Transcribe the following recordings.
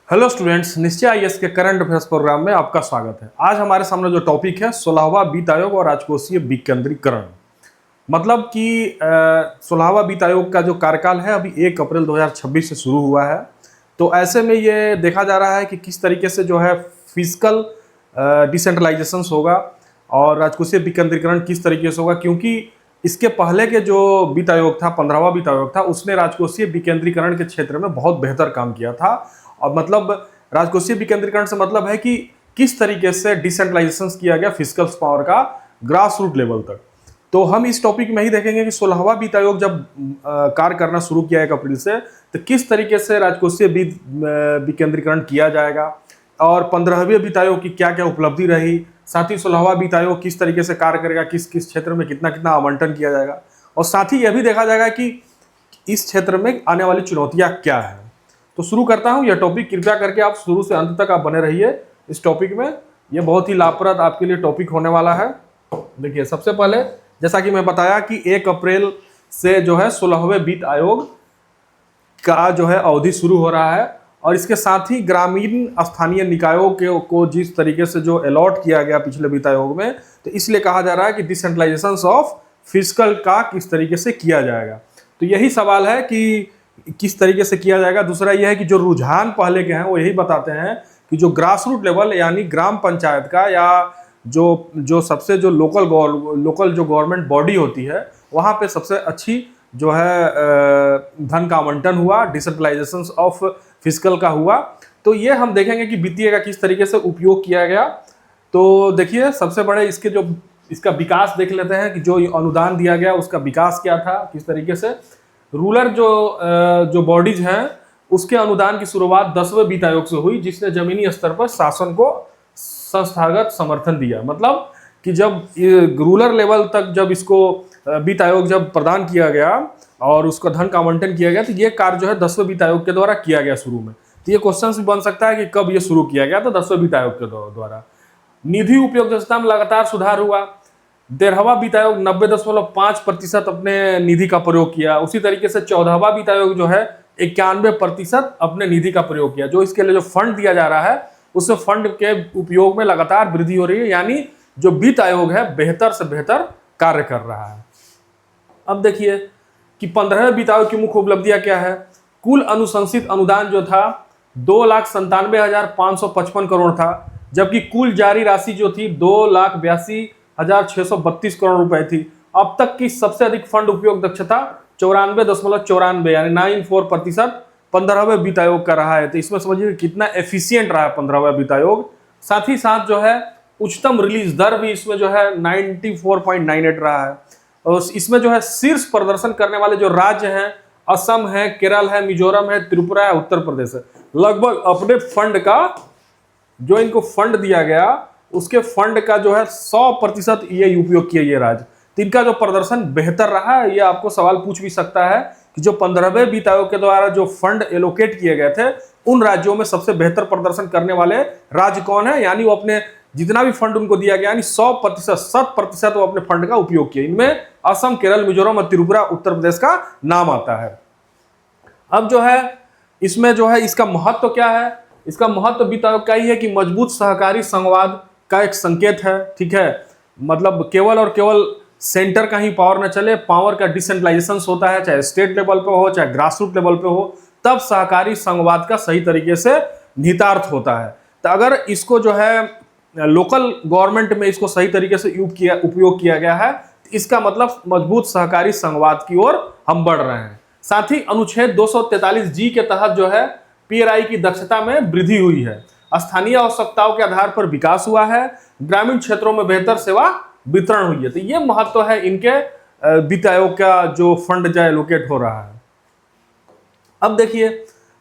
Hello students, निश्चय IAS के current affairs programme में आपका स्वागत है। आज हमारे सामने जो टॉपिक है 16वां वित्त आयोग और राजकोषीय विकेंद्रीकरण। मतलब कि 16वां वित्त आयोग का जो कार्यकाल है अभी 1 अप्रैल 2026 से शुरू हुआ है। तो ऐसे में ये देखा जा रहा है कि किस तरीके से जो है फिजिकल डिसेंट्रलाइजेशन होगा और राजकोषीय विकेंद्रीकरण किस तरीके से होगा, क्योंकि इसके पहले के जो वित्त आयोग था, 15वां वित्त आयोग था, उसने राजकोषीय विकेंद्रीकरण के क्षेत्र में बहुत बेहतर काम किया था। और मतलब राजकोषीय विकेंद्रीकरण से मतलब है कि किस तरीके से डिसेंट्रलाइजेशन किया गया फिजिकल पावर का ग्रास रूट लेवल तक। तो हम इस टॉपिक में ही देखेंगे कि 16वां वित्त आयोग जब कार्य करना शुरू किया 1 अप्रैल से, तो किस तरीके से राजकोषीय विकेंद्रीकरण किया जाएगा और 15वें वित्त आयोग की क्या क्या उपलब्धि रही, साथ ही 16वां वित्त आयोग किस तरीके से कार्य करेगा, किस किस क्षेत्र में कितना कितना आवंटन किया जाएगा, और साथ ही यह भी देखा जाएगा कि इस क्षेत्र में आने वाली चुनौतियां क्या है। तो शुरू करता हूं यह टॉपिक। कृपया करके आप शुरू से अंत तक आप बने रहिए इस टॉपिक में। यह बहुत ही लाभप्रद आपके लिए टॉपिक होने वाला है। देखिए, सबसे पहले जैसा कि मैं बताया कि 1 अप्रैल से जो है 16वें वित्त आयोग का जो है अवधि शुरू हो रहा है, और इसके साथ ही ग्रामीण स्थानीय निकायों के को जिस तरीके से जो अलॉट किया गया पिछले वित्त आयोग में, तो इसलिए कहा जा रहा है कि डिसेंट्रलाइजेशन ऑफ फिजिकल का किस तरीके से किया जाएगा। तो यही सवाल है कि किस तरीके से किया जाएगा। दूसरा यह है कि जो रुझान पहले के हैं वो यही बताते हैं कि जो ग्रास रूट लेवल यानी ग्राम पंचायत का या जो सबसे जो लोकल जो गवर्नमेंट बॉडी होती है, वहाँ पे सबसे अच्छी जो है धन का आवंटन हुआ, डिसेंट्रलाइजेशन ऑफ फिजिकल का हुआ। तो ये हम देखेंगे कि वित्तीय का किस तरीके से उपयोग किया गया। तो देखिए, सबसे बड़े इसका विकास देख लेते हैं कि जो अनुदान दिया गया उसका विकास क्या था, किस तरीके से रूरल जो बॉडीज हैं उसके अनुदान की शुरुआत 10वें वित्त आयोग से हुई, जिसने जमीनी स्तर पर शासन को संस्थागत समर्थन दिया। मतलब कि जब रूरल लेवल तक जब इसको वित्त आयोग जब प्रदान किया गया और उसका धन का आवंटन किया गया, तो ये कार्य जो है 10वें वित्त आयोग के द्वारा किया गया शुरू में। तो ये क्वेश्चन भी बन सकता है कि कब ये शुरू किया गया, तो 10वें वित्त आयोग के द्वारा। निधि उपयोगिता में लगातार सुधार हुआ। 13वां वित्त आयोग 90.5% अपने निधि का प्रयोग किया। उसी तरीके से 14वां वित्त आयोग जो है 91% अपने निधि का प्रयोग किया। जो इसके लिए जो फंड दिया जा रहा है उस फंड के उपयोग में लगातार वृद्धि हो रही है, यानी जो वित्त आयोग है बेहतर से बेहतर कार्य कर रहा है। अब देखिए कि 15वें वित्त आयोग की मुख्य उपलब्धियां क्या है। कुल अनुशंसित अनुदान जो था 2,97,555 करोड़ था, जबकि कुल जारी राशि जो थी 2,82,632 करोड़ रुपए थी। अब तक की सबसे अधिक फंड उपयोग दक्षता 94.94 यानी 94% 15वें वित्त आयोग का रहा है। तो इसमें समझिए कितना एफिशिएंट रहा है 15वां वित्त आयोग। साथ ही साथ जो है उच्चतम रिलीज दर भी इसमें जो है 94.98 रहा है। और इसमें जो है शीर्ष प्रदर्शन करने वाले जो राज्य हैं, असम है, केरल है, मिजोरम है, त्रिपुरा है, उत्तर प्रदेश है। लगभग अपने फंड का जो इनको फंड दिया गया उसके फंड का जो है 100% ये उपयोग किया ये राज्य। तो इनका जो प्रदर्शन बेहतर रहा है, ये आपको सवाल पूछ भी सकता है कि जो 15वें वित्त आयोग के द्वारा जो फंड एलोकेट किए गए थे उन राज्यों में सबसे बेहतर प्रदर्शन करने वाले राज्य कौन है, यानी वो अपने जितना भी फंड उनको दिया गया यानी 100% वो अपने फंड का उपयोग किए। इनमें असम, केरल, मिजोरम और त्रिपुरा, उत्तर प्रदेश का नाम आता है। अब जो है इसमें जो है इसका महत्व क्या है। इसका महत्व वित्त आयोग का ही है कि मजबूत सहकारी संघवाद का एक संकेत है। ठीक है, मतलब केवल और केवल सेंटर का ही पावर न चले, पावर का डिसेंट्रलाइजेशन होता है, चाहे स्टेट लेवल पे हो चाहे ग्रास रूट लेवल पे हो, तब सहकारी संघवाद का सही तरीके से निहितार्थ होता है। तो अगर इसको जो है लोकल गवर्नमेंट में इसको सही तरीके से उपयोग किया गया है, इसका मतलब मजबूत सहकारी संघवाद की ओर हम बढ़ रहे हैं। साथ ही अनुच्छेद 243G के तहत जो है पीआरआई की दक्षता में वृद्धि हुई है। स्थानीय आवश्यकताओं के आधार पर विकास हुआ है। ग्रामीण क्षेत्रों में बेहतर सेवा वितरण हुई है। तो ये महत्व है इनके वित्त आयोग का जो फंड जो एलोकेट हो रहा है। अब देखिए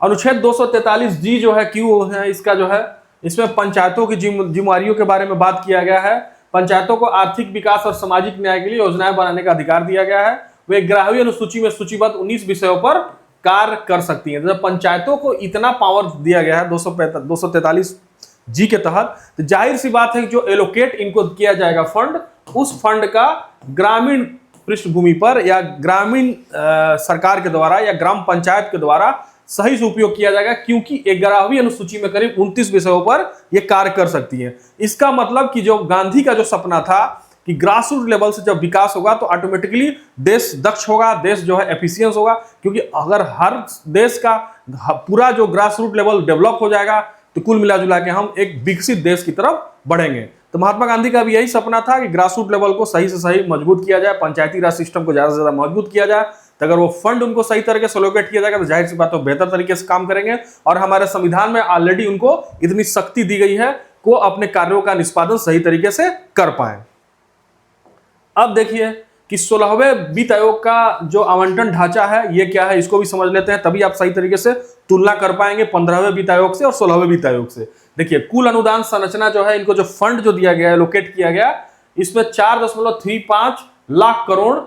अनुच्छेद 243G जो है क्यों है, इसका जो है इसमें पंचायतों की जिम्मेदारियों के बारे में बात किया गया है। पंचायतों को आर्थिक विकास और सामाजिक न्याय के लिए योजनाएं बनाने का अधिकार दिया गया है। वे 11वीं अनुसूची में सूचीबद्ध 19 विषयों पर कार्य कर सकती हैं। जब पंचायतों को इतना पावर दिया गया है 243G के तहत, तो जाहिर सी बात है कि जो एलोकेट इनको किया जाएगा फंड, उस फंड का ग्रामीण पृष्ठभूमि पर या ग्रामीण सरकार के द्वारा या ग्राम पंचायत के द्वारा सही से उपयोग किया जाएगा, क्योंकि 11वीं अनुसूची में करीब 29 विषयों पर यह कार्य कर सकती है। इसका मतलब कि जो गांधी का जो सपना था कि ग्रास रूट लेवल से जब विकास होगा तो ऑटोमेटिकली देश दक्ष होगा, देश जो है एफिशिएंस होगा, क्योंकि अगर हर देश का पूरा जो ग्रास रूट लेवल डेवलप हो जाएगा तो कुल मिला जुला के हम एक विकसित देश की तरफ बढ़ेंगे। तो महात्मा गांधी का भी यही सपना था कि ग्रास रूट लेवल को सही से सही मजबूत किया जाए, पंचायती राज सिस्टम को ज्यादा से ज्यादा मजबूत किया जाए। तो अगर वो फंड उनको सही तरीके से एलोकेट किया जाएगा तो जाहिर सी बात है बेहतर तरीके से काम करेंगे, और हमारे संविधान में ऑलरेडी उनको इतनी शक्ति दी गई है को अपने कार्यों का निष्पादन सही तरीके से कर पाए। अब देखिए कि 16वें वित्त आयोग का जो आवंटन ढांचा है ये क्या है, इसको भी समझ लेते हैं, तभी आप सही तरीके से तुलना कर पाएंगे 15वें वित्त आयोग से और 16वें वित्त आयोग से। देखिए कुल अनुदान संरचना जो है, इनको जो फंड जो दिया गया है, एलोकेट किया गया, इसमें 4.35 लाख करोड़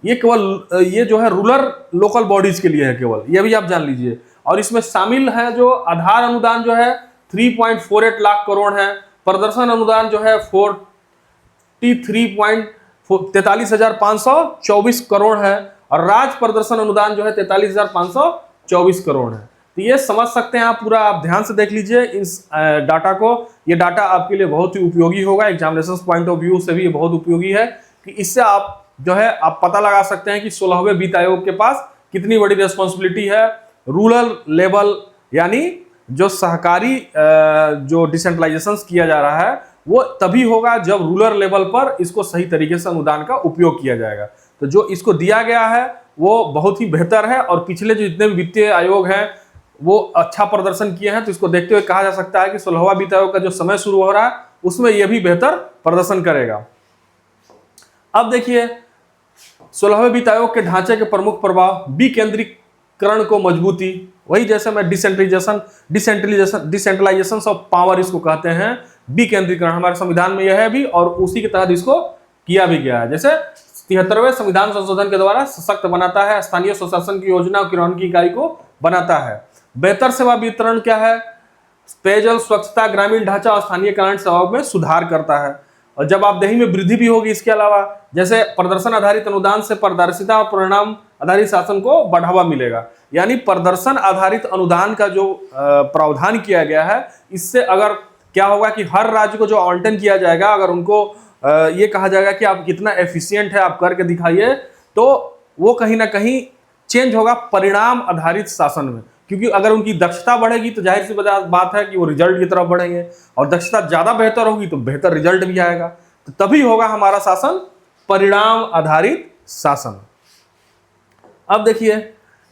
ये केवल ये जो है रूरल लोकल बॉडीज के लिए है केवल, ये भी आप जान लीजिए। और इसमें शामिल है जो आधार अनुदान जो है 3.48 लाख करोड़ है, प्रदर्शन अनुदान जो है 43,524 करोड़ है, और राज्य प्रदर्शन अनुदान जो है 43,524 करोड़ है। तो ये समझ सकते हैं आप, पूरा आप ध्यान से देख लीजिए इस डाटा को। ये डाटा आपके लिए बहुत ही उपयोगी होगा, एग्जामिनेशन पॉइंट ऑफ व्यू से भी ये बहुत उपयोगी है कि इससे आप जो है आप पता लगा सकते हैं कि 16वें वित्त आयोग के पास कितनी बड़ी रिस्पॉन्सिबिलिटी है। रूरल लेवल यानी जो सहकारी जो डिसेंट्रलाइजेशन किया जा रहा है वो तभी होगा जब रूरल लेवल पर इसको सही तरीके से अनुदान का उपयोग किया जाएगा। तो जो इसको दिया गया है वो बहुत ही बेहतर है, और पिछले जो जितने भी वित्तीय आयोग हैं वो अच्छा प्रदर्शन किए हैं, तो इसको देखते हुए कहा जा सकता है कि 16वां वित्त आयोग का जो समय शुरू हो रहा है उसमें यह भी बेहतर प्रदर्शन करेगा। अब देखिए 16वें वित्त आयोग के ढांचे के प्रमुख प्रभाव, विकेंद्रीकरण को मजबूती, वही जैसे मैं डिसेंट्रलाइजेशन ऑफ पावर इसको कहते हैं, विकेंद्रीकरण हमारे संविधान में यह है भी, और उसी के तहत इसको किया भी गया है। जैसे 73वें संविधान संशोधन के द्वारा सशक्त बनाता है, स्थानीय स्वशासन की योजना और किरण की इकाई को बनाता है। बेहतर सेवा वितरण क्या है, पेयजल, स्वच्छता, ग्रामीण ढांचा और स्थानीय कल्याण सेवाओं में सुधार करता है, और जवाबदेही में वृद्धि भी होगी। इसके अलावा जैसे प्रदर्शन आधारित अनुदान से पारदर्शिता और परिणाम आधारित शासन को बढ़ावा मिलेगा, यानी प्रदर्शन आधारित अनुदान का जो प्रावधान किया गया है, इससे अगर क्या होगा कि हर राज्य को जो आवंटन किया जाएगा, अगर उनको ये कहा जाएगा कि आप कितना एफिशिएंट है आप करके दिखाइए, तो वो कहीं ना कहीं चेंज होगा परिणाम आधारित शासन में, क्योंकि अगर उनकी दक्षता बढ़ेगी तो जाहिर सी बात है कि वो रिजल्ट की तरफ बढ़ेंगे, और दक्षता ज्यादा बेहतर होगी तो बेहतर रिजल्ट भी आएगा, तो तभी होगा हमारा शासन परिणाम आधारित शासन। अब देखिए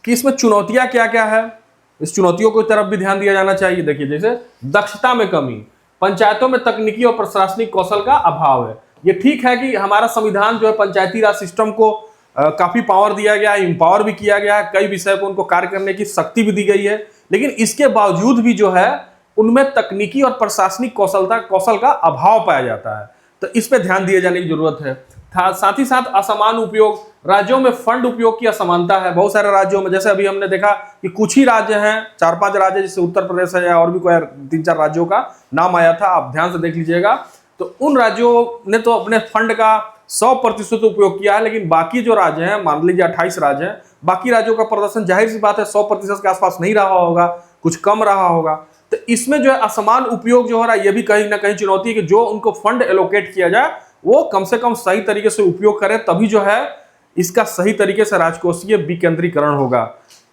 कि इसमें चुनौतियां क्या क्या है, इस चुनौतियों की तरफ भी ध्यान दिया जाना चाहिए। देखिए जैसे दक्षता में कमी, पंचायतों में तकनीकी और प्रशासनिक कौशल का अभाव है। ये ठीक है कि हमारा संविधान जो है पंचायती राज सिस्टम को काफी पावर दिया गया है, इम्पावर भी किया गया है, कई विषय को उनको कार्य करने की शक्ति भी दी गई है, लेकिन इसके बावजूद भी जो है उनमें तकनीकी और प्रशासनिक कौशल का अभाव पाया जाता है। तो इस पे ध्यान दिए जाने की जरूरत है। साथ ही साथ असमान उपयोग, राज्यों में फंड उपयोग की असमानता है। बहुत सारे राज्यों में, जैसे अभी हमने देखा कि कुछ ही राज्य हैं, 4-5 राज्य जैसे उत्तर प्रदेश है या और भी कोई 3-4 राज्यों का नाम आया था, आप ध्यान से देख लीजिएगा, तो उन राज्यों ने तो अपने फंड का 100% उपयोग किया है, लेकिन बाकी जो राज्य हैं, मान लीजिए 28 राज्य हैं, बाकी राज्यों का प्रदर्शन जाहिर सी बात है 100% के आसपास नहीं रहा होगा, कुछ कम रहा होगा। तो इसमें जो है असमान उपयोग जो हो रहा है, ये भी कहीं ना कहीं चुनौती है कि जो उनको फंड एलोकेट किया जाए वो कम से कम सही तरीके से उपयोग करे, तभी जो है इसका सही तरीके से राजकोषीय विकेंद्रीकरण होगा।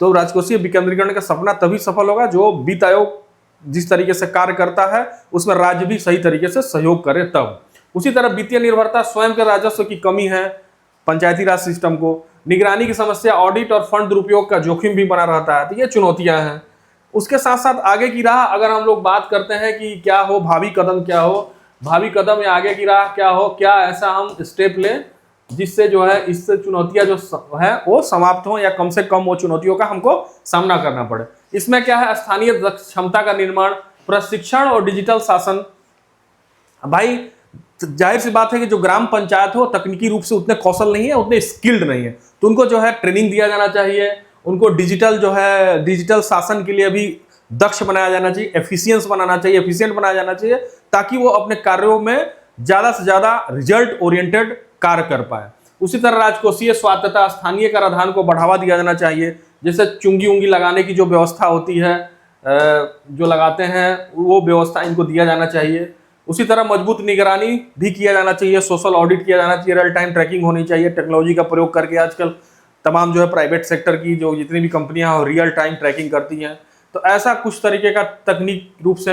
तो राजकोषीय विकेंद्रीकरण का सपना तभी सफल होगा जो वित्त आयोग जिस तरीके से कार्य करता है उसमें राज्य भी सही तरीके से सहयोग करे तब। उसी तरह वित्तीय निर्भरता, स्वयं के राजस्व की कमी है पंचायती राज सिस्टम को, निगरानी की समस्या, ऑडिट और फंड दुरुपयोग का जोखिम भी बना रहता है। तो ये चुनौतियां हैं। उसके साथ साथ आगे की राह अगर हम लोग बात करते हैं कि क्या हो, भावी कदम क्या हो, भावी कदम या आगे की राह क्या हो, क्या ऐसा हम स्टेप लें जिससे जो है इससे चुनौतियां जो है वो समाप्त हो, या कम से कम वो चुनौतियों का हमको सामना करना पड़े। इसमें क्या है, स्थानीय क्षमता का निर्माण, प्रशिक्षण और डिजिटल शासन। भाई जाहिर सी बात है कि जो ग्राम पंचायत हो तकनीकी रूप से उतने कौशल नहीं है, उतने स्किल्ड नहीं है, तो उनको जो है ट्रेनिंग दिया जाना चाहिए, उनको डिजिटल शासन के लिए भी दक्ष बनाया जाना चाहिए, एफिशिएंट बनाया जाना चाहिए, ताकि वो अपने कार्यों में ज्यादा से ज्यादा रिजल्ट ओरिएंटेड कार्य कर पाए। उसी तरह राजकोषीय स्वायत्तता, स्थानीय कराधान को बढ़ावा दिया जाना चाहिए, जैसे चुंगी उंगी लगाने की जो व्यवस्था होती है, जो लगाते हैं, वो व्यवस्था इनको दिया जाना चाहिए। उसी तरह मजबूत निगरानी भी किया जाना चाहिए, सोशल ऑडिट किया जाना चाहिए, रियल टाइम ट्रैकिंग होनी चाहिए, टेक्नोलॉजी का प्रयोग करके आजकल तमाम जो है प्राइवेट सेक्टर की जो जितनी भी कंपनियां हैं वो रियल टाइम ट्रैकिंग करती हैं। तो ऐसा कुछ तरीके का तकनीक रूप से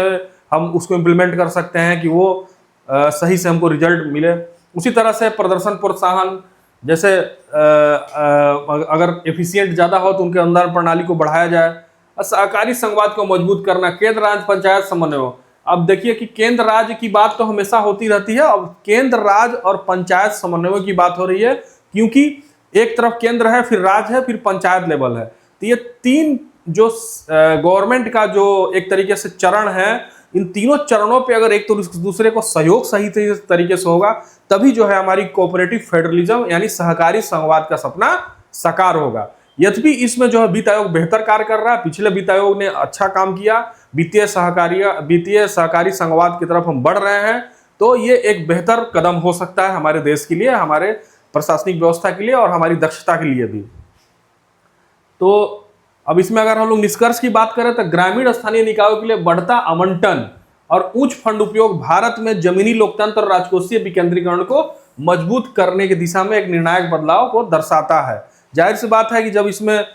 हम उसको इम्प्लीमेंट कर सकते हैं कि वो सही से हमको रिजल्ट मिले। उसी तरह से प्रदर्शन प्रोत्साहन, जैसे अगर एफिशिएंट ज़्यादा हो तो उनके अनुदान प्रणाली को बढ़ाया जाए। सहकारी संघवाद को मजबूत करना, केंद्र राज्य पंचायत समन्वय। अब देखिए कि केंद्र राज्य की बात तो हमेशा होती रहती है, अब केंद्र राज्य और पंचायत समन्वय की बात हो रही है, क्योंकि एक तरफ केंद्र है, फिर राज्य है, फिर पंचायत लेवल है। तो ये तीन जो गवर्नमेंट का जो एक तरीके से चरण है, इन तीनों चरणों पे अगर एक तो दूसरे को सहयोग सही तरीके से होगा, तभी जो है हमारी कोऑपरेटिव फेडरलिज्म यानी सहकारी संघवाद का सपना साकार होगा। यद्यपि इसमें जो है वित्त आयोग बेहतर कार्य कर रहा है, पिछले वित्त आयोग ने अच्छा काम किया, वित्तीय सहकारी संघवाद की तरफ हम बढ़ रहे हैं, तो ये एक बेहतर कदम हो सकता है हमारे देश के लिए, हमारे प्रशासनिक व्यवस्था के लिए और हमारी दक्षता के लिए भी। तो अब इसमें अगर हम लोग निष्कर्ष की बात करें तो ग्रामीण स्थानीय निकायों के लिए बढ़ता आवंटन और उच्च फंड उपयोग भारत में जमीनी लोकतंत्र और राजकोषीय विकेंद्रीकरण को मजबूत करने की दिशा में एक निर्णायक बदलाव को दर्शाता है। जाहिर सी बात है कि जब इसमें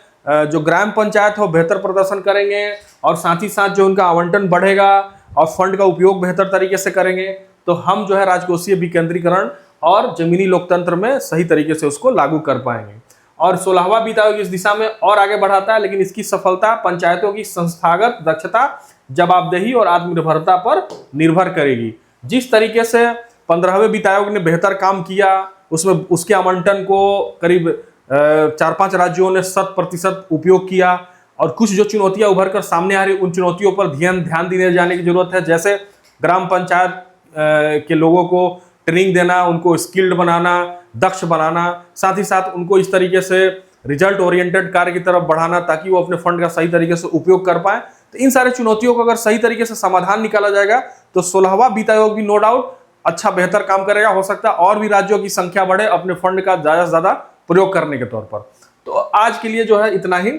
जो ग्राम पंचायत हो बेहतर प्रदर्शन करेंगे और साथ ही साथ जो उनका आवंटन बढ़ेगा और फंड का उपयोग बेहतर तरीके से करेंगे, तो हम जो है राजकोषीय विकेंद्रीकरण और जमीनी लोकतंत्र में सही तरीके से उसको लागू कर पाएंगे। और 16वां वित्त आयोग इस दिशा में और आगे बढ़ाता है, लेकिन इसकी सफलता पंचायतों की संस्थागत दक्षता, जवाबदेही और आत्मनिर्भरता पर निर्भर करेगी। जिस तरीके से 15वें वित्त आयोग ने बेहतर काम किया, उसमें उसके आवंटन को करीब 4-5 राज्यों ने 100% उपयोग किया, और कुछ जो चुनौतियां उभर कर सामने आ रही उन चुनौतियों पर ध्यान दिए जाने की जरूरत है। जैसे ग्राम पंचायत के लोगों को ट्रेनिंग देना, उनको स्किल्ड बनाना, दक्ष बनाना, साथ ही साथ उनको इस तरीके से रिजल्ट ओरिएंटेड कार्य की तरफ बढ़ाना ताकि वो अपने फंड का सही तरीके से उपयोग कर पाए। तो इन सारे चुनौतियों को अगर सही तरीके से समाधान निकाला जाएगा तो 16वां वित्त आयोग भी नो डाउट अच्छा बेहतर काम करेगा। हो सकता है और भी राज्यों की संख्या बढ़े अपने फंड का ज्यादा से ज्यादा प्रयोग करने के तौर पर। तो आज के लिए जो है इतना ही,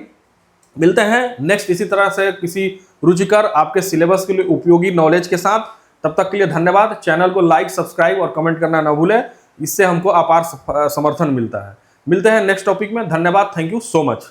मिलते हैं नेक्स्ट इसी तरह से किसी रुचिकर आपके सिलेबस के लिए उपयोगी नॉलेज के साथ। तब तक के लिए धन्यवाद। चैनल को लाइक, सब्सक्राइब और कमेंट करना न भूलें, इससे हमको अपार समर्थन मिलता है। मिलते हैं नेक्स्ट टॉपिक में। धन्यवाद, थैंक यू सो मच।